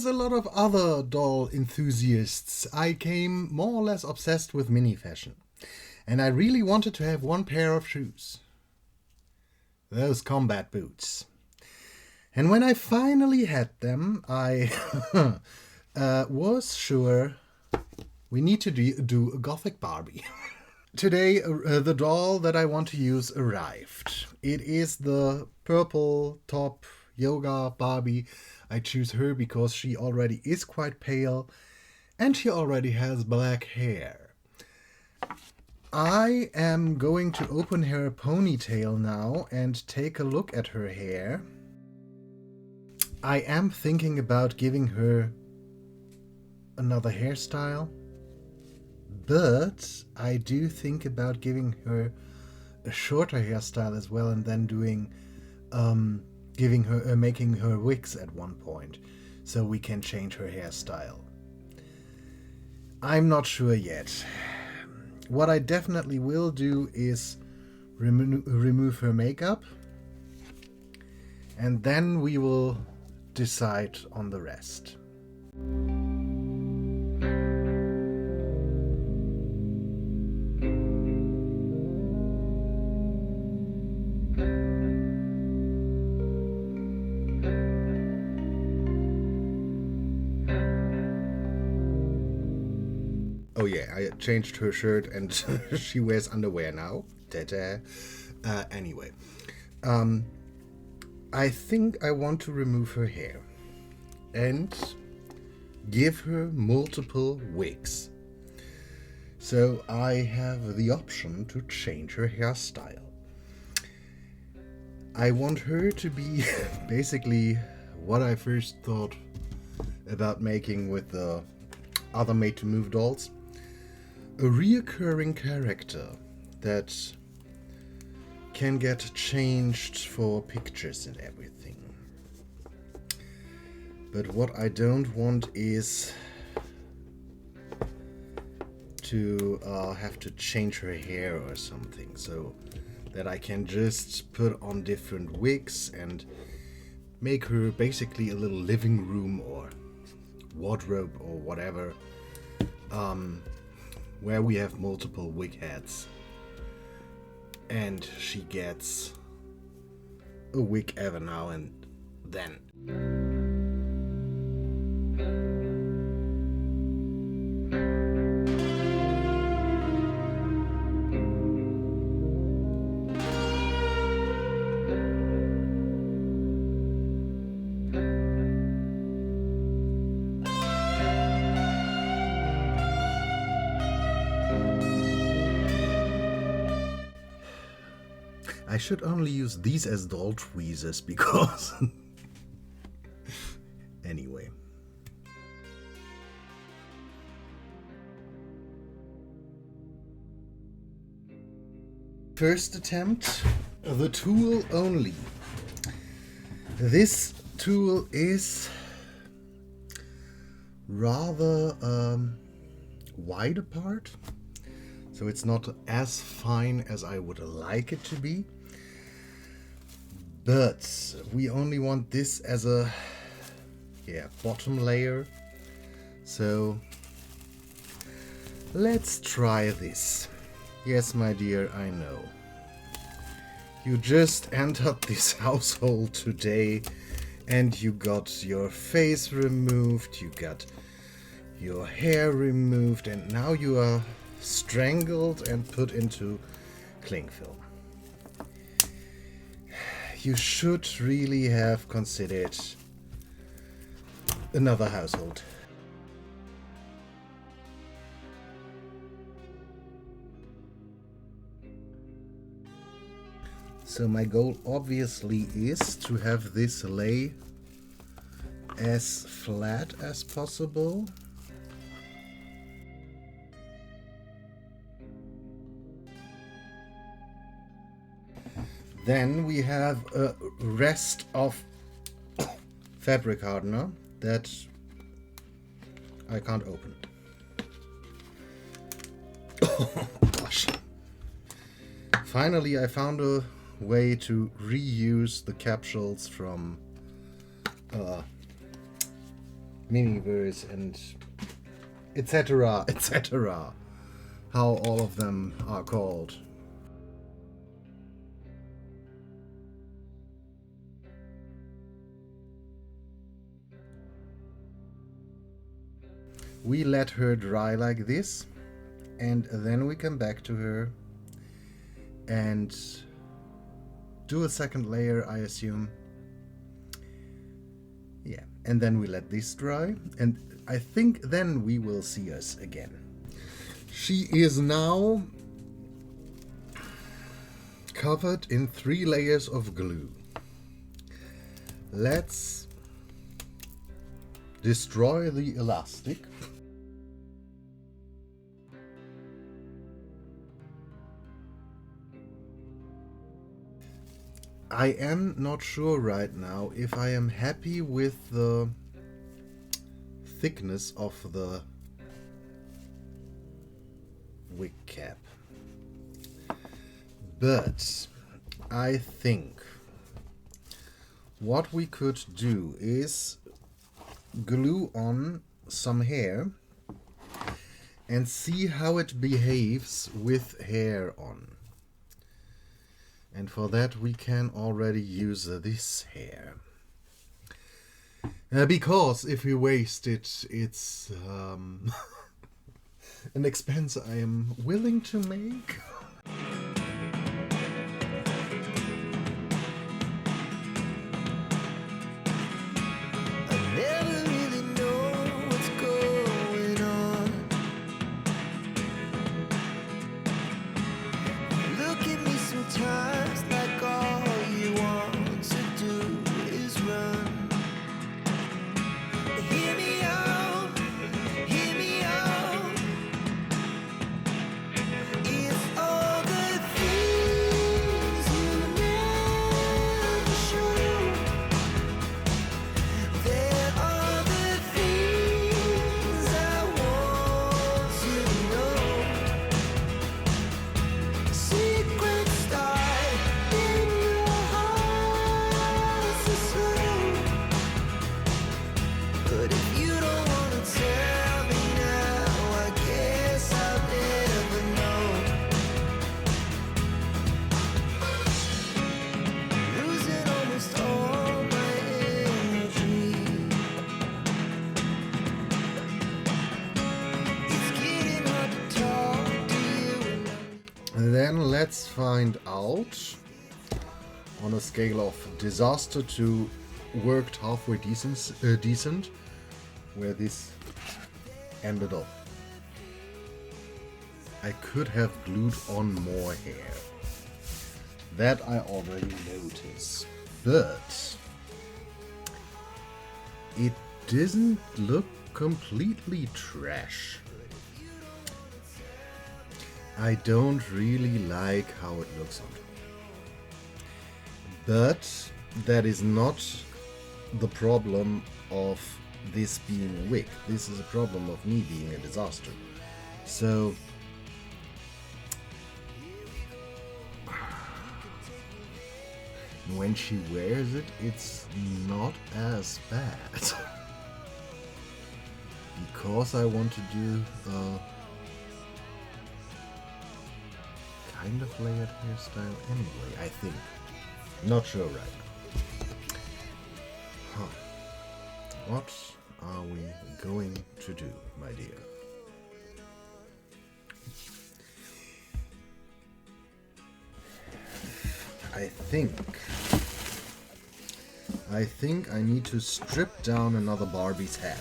a lot of other doll enthusiasts, I came more or less obsessed with mini fashion. And I really wanted to have one pair of shoes. Those combat boots. And when I finally had them, I was sure we need to do a gothic Barbie. Today, the doll that I want to use arrived. It is the purple top yoga Barbie. I choose her because she already is quite pale and she already has black hair. I am going to open her ponytail now and take a look at her hair. I am thinking about giving her another hairstyle, but I do think about giving her a shorter hairstyle as well, and then doing making her wigs at one point, so we can change her hairstyle. I'm not sure yet. What I definitely will do is remove her makeup, and then we will decide on the rest. Oh yeah, I changed her shirt and she wears underwear now. Ta-ta. Anyway, I think I want to remove her hair and give her multiple wigs. So I have the option to change her hairstyle. I want her to be basically what I first thought about making with the other made-to-move dolls. A reoccurring character that can get changed for pictures and everything. But what I don't want is to have to change her hair or something, so that I can just put on different wigs and make her basically a little living room or wardrobe or whatever, where we have multiple wig heads, and she gets a wig every now and then. I should only use these as doll tweezers because... Anyway. First attempt, the tool only. This tool is rather wide apart, so it's not as fine as I would like it to be. But we only want this as a bottom layer. So let's try this. Yes, my dear, I know. You just entered this household today and you got your face removed, you got your hair removed, and now you are strangled and put into cling film. You should really have considered another household. So my goal obviously is to have this lay as flat as possible. Then we have a rest of fabric hardener that I can't open. Oh gosh. Finally, I found a way to reuse the capsules from Miniverse and etc. etc. How all of them are called. We let her dry like this, and then we come back to her and do a second layer, I assume. Yeah, and then we let this dry, and I think then we will see us again. She is now covered in 3 layers of glue. Let's destroy the elastic. I am not sure right now if I am happy with the thickness of the wig cap. But I think what we could do is glue on some hair and see how it behaves with hair on. And for that we can already use this hair. Because if we waste it, it's an expense I am willing to make. Then let's find out, on a scale of disaster to worked halfway decent, where this ended up. I could have glued on more hair. That I already noticed. But it doesn't look completely trash. I don't really like how it looks on. But that is not the problem of this being a wig. This is a problem of me being a disaster. So when she wears it, it's not as bad. Because I want to do kind of layered hairstyle anyway, I think. Not sure right now. Huh. What are we going to do, my dear? I think I need to strip down another Barbie's hat.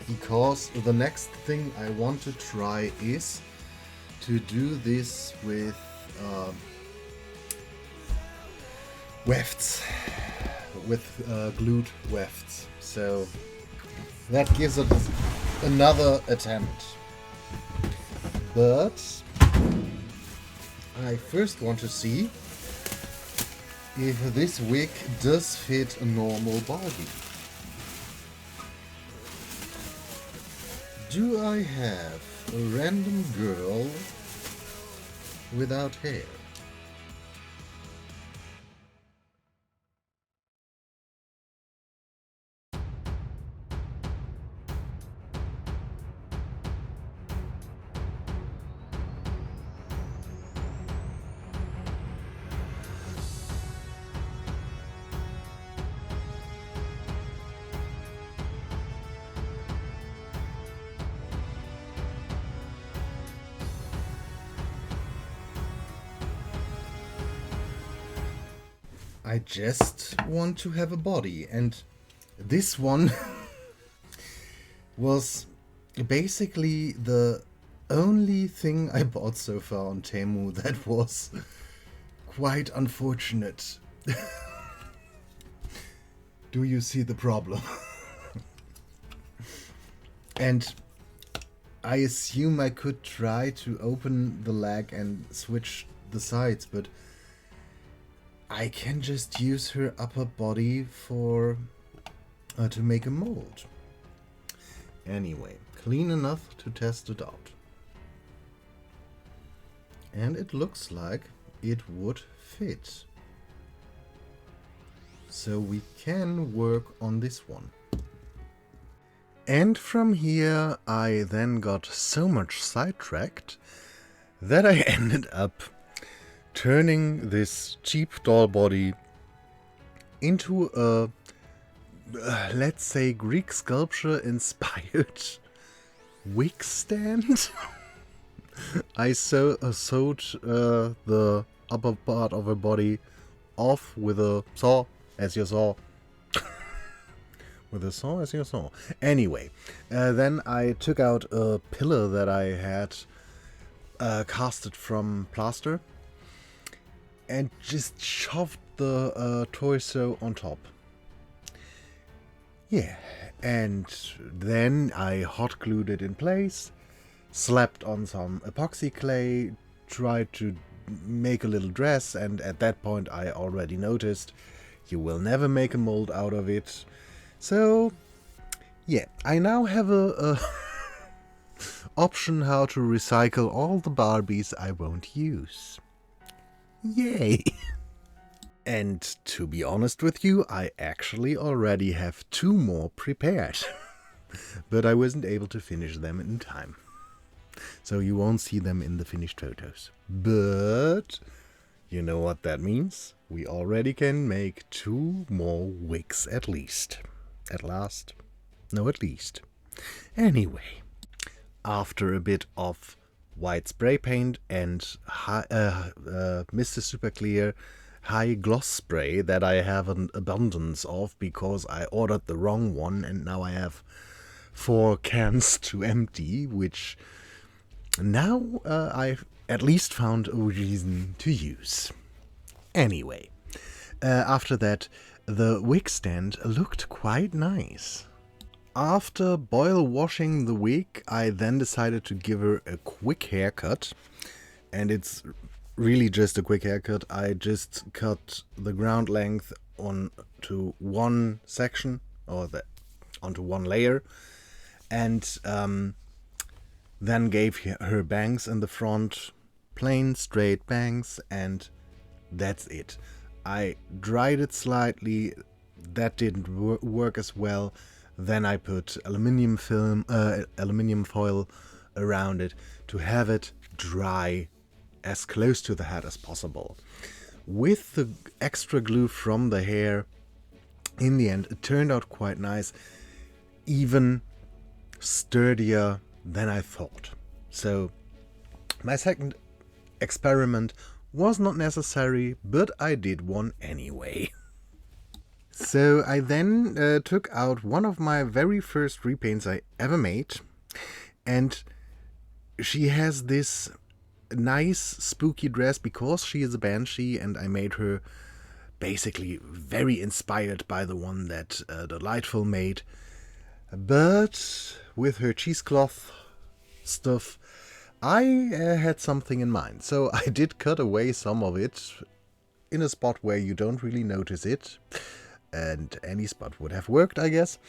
Because the next thing I want to try is to do this with wefts, with glued wefts. So that gives it another attempt. But I first want to see if this wig does fit a normal Barbie. Do I have a random girl without hair? I just want to have a body, and this one was basically the only thing I bought so far on Temu that was quite unfortunate. Do you see the problem? And I assume I could try to open the leg and switch the sides, but I can just use her upper body for to make a mold. Anyway, clean enough to test it out. And it looks like it would fit. So we can work on this one. And from here I then got so much sidetracked that I ended up turning this cheap doll body into a, let's say, Greek sculpture inspired wig stand. I sewed the upper part of her body off with a saw, as you saw. With a saw, as you saw. Anyway, then I took out a pillar that I had casted from plaster and just shoved the torso on top. Yeah, and then I hot glued it in place, slapped on some epoxy clay, tried to make a little dress, and at that point I already noticed you will never make a mold out of it. So, yeah, I now have a option how to recycle all the Barbies I won't use. Yay! And to be honest with you, I actually already have 2 more prepared. But I wasn't able to finish them in time. So you won't see them in the finished photos. But you know what that means? We already can make 2 more wigs at least. At last. No, at least. Anyway, after a bit of white spray paint and Mr. Super Clear high gloss spray that I have an abundance of because I ordered the wrong one and now I have 4 cans to empty, which now I've at least found a reason to use. Anyway, after that, the wig stand looked quite nice. After boil washing the wig, I then decided to give her a quick haircut. And it's really just a quick haircut. I just cut the ground length onto one section, or onto one layer. And then gave her bangs in the front, plain straight bangs, and that's it. I dried it slightly, that didn't work as well. Then I put aluminium foil around it to have it dry as close to the head as possible. With the extra glue from the hair, in the end it turned out quite nice, even sturdier than I thought. So my second experiment was not necessary, but I did one anyway. So I then took out one of my very first repaints I ever made, and she has this nice spooky dress because she is a banshee, and I made her basically very inspired by the one that Delightful made, but with her cheesecloth stuff I had something in mind. So I did cut away some of it in a spot where you don't really notice it, and any spot would have worked, I guess,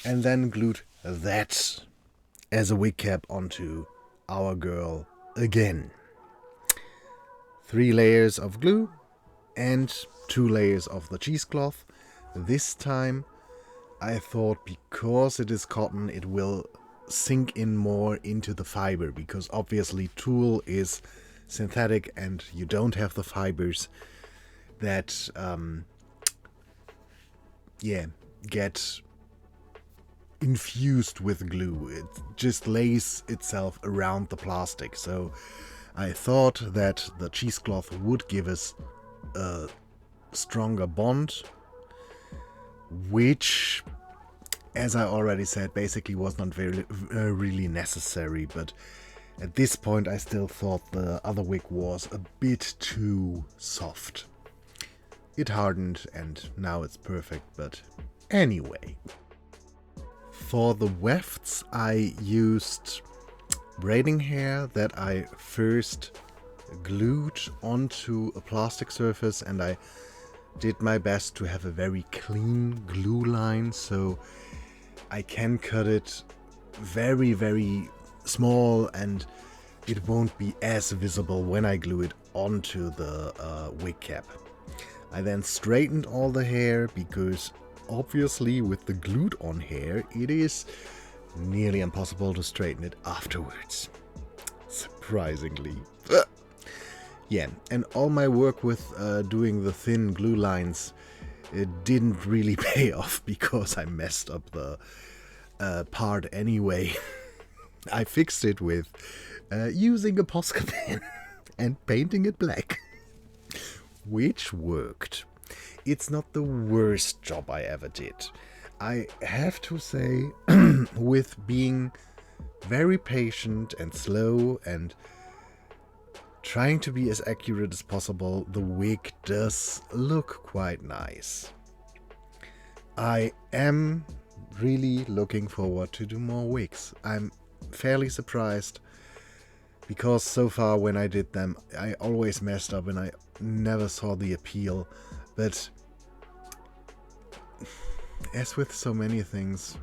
and then glued that as a wig cap onto our girl again. 3 layers of glue and 2 layers of the cheesecloth. This time I thought because it is cotton it will sink in more into the fiber, because obviously tulle is synthetic and you don't have the fibers that get infused with glue. It just lays itself around the plastic. So I thought that the cheesecloth would give us a stronger bond, which, as I already said, basically was not really necessary, but at this point I still thought the other wig was a bit too soft. It hardened and now it's perfect, but anyway. For the wefts I used braiding hair that I first glued onto a plastic surface, and I did my best to have a very clean glue line so I can cut it very, very small and it won't be as visible when I glue it onto the wig cap. I then straightened all the hair because obviously with the glued on hair it is nearly impossible to straighten it afterwards. Surprisingly. Yeah, and all my work with doing the thin glue lines, it didn't really pay off because I messed up the part anyway. I fixed it with using a Posca pen and painting it black, which worked. It's not the worst job I ever did. I have to say, with being very patient and slow and trying to be as accurate as possible, the wig does look quite nice. I am really looking forward to do more wigs. I'm fairly surprised because so far when I did them I always messed up and I never saw the appeal, but as with so many things,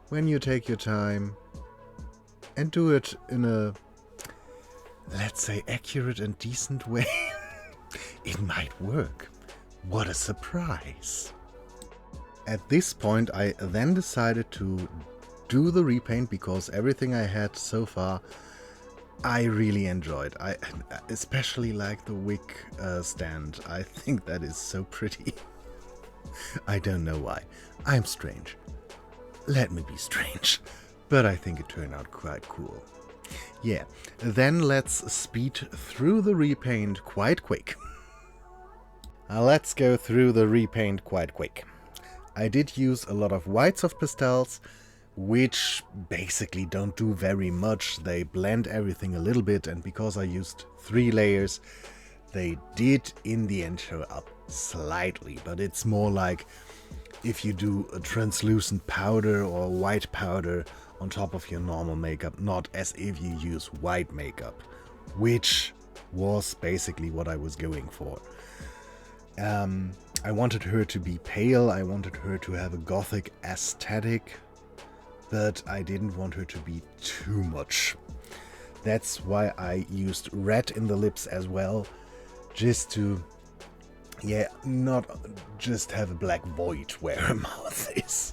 when you take your time and do it in a, let's say, accurate and decent way, it might work. What a surprise! At this point I then decided to do the repaint because everything I had so far I really enjoyed. I especially like the wig stand. I think that is so pretty. I don't know why. I'm strange. Let me be strange. But I think it turned out quite cool. Yeah, then let's speed through the repaint quite quick. Let's go through the repaint quite quick. I did use a lot of white soft pastels, which basically don't do very much. They blend everything a little bit, and because I used 3 layers, they did in the end show up slightly, but it's more like if you do a translucent powder or white powder on top of your normal makeup, not as if you use white makeup, which was basically what I was going for. I wanted her to be pale, I wanted her to have a gothic aesthetic, but I didn't want her to be too much. That's why I used red in the lips as well, just to, yeah, not just have a black void where her mouth is.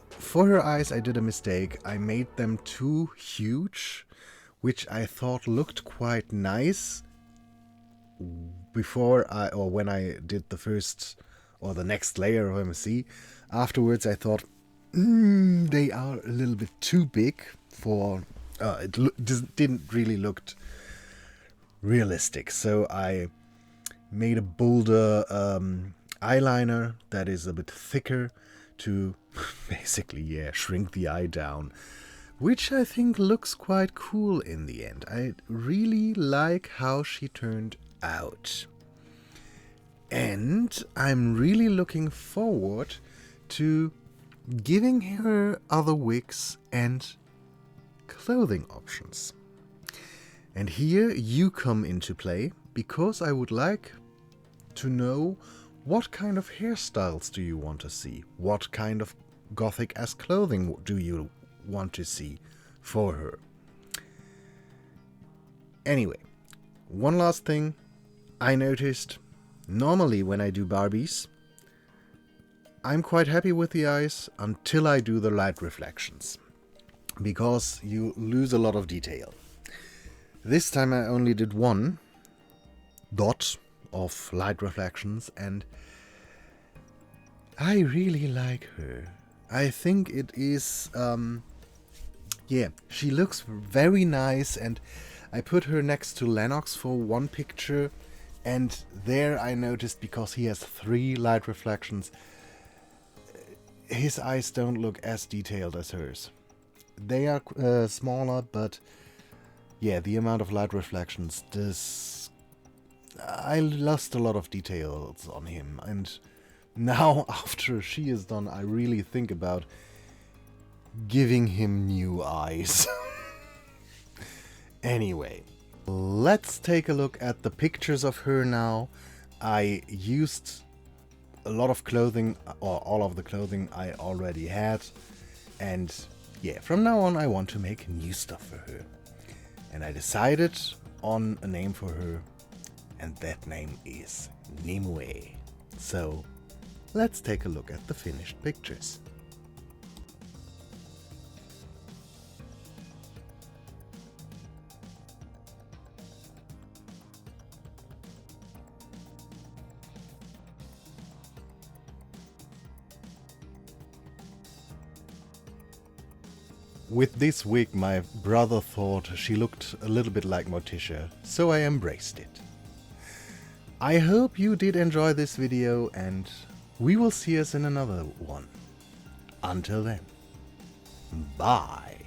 For her eyes I did a mistake. I made them too huge, which I thought looked quite nice when I did the first or the next layer of MSC. Afterwards I thought they are a little bit too big for didn't really look realistic, so I made a bolder eyeliner that is a bit thicker to basically shrink the eye down, which I think looks quite cool in the end. I really like how she turned out, and I'm really looking forward to giving her other wigs and clothing options. And here you come into play, because I would like to know what kind of hairstyles do you want to see? What kind of gothic-esque clothing do you want to see for her? Anyway, one last thing I noticed. Normally when I do Barbies, I'm quite happy with the eyes until I do the light reflections, because you lose a lot of detail. This time I only did 1 dot of light reflections, and I really like her. I think it is, she looks very nice, and I put her next to Lennox for one picture, And there I noticed, because he has 3 light reflections, his eyes don't look as detailed as hers. They are smaller, but yeah, the amount of light reflections, I lost a lot of details on him. And now, after she is done, I really think about giving him new eyes. Anyway, let's take a look at the pictures of her now. I used a lot of clothing, or all of the clothing I already had, and yeah, from now on I want to make new stuff for her. And I decided on a name for her, and that name is Nimue. So let's take a look at the finished pictures. With this wig, my brother thought she looked a little bit like Morticia, so I embraced it. I hope you did enjoy this video, and we will see us in another one. Until then, bye!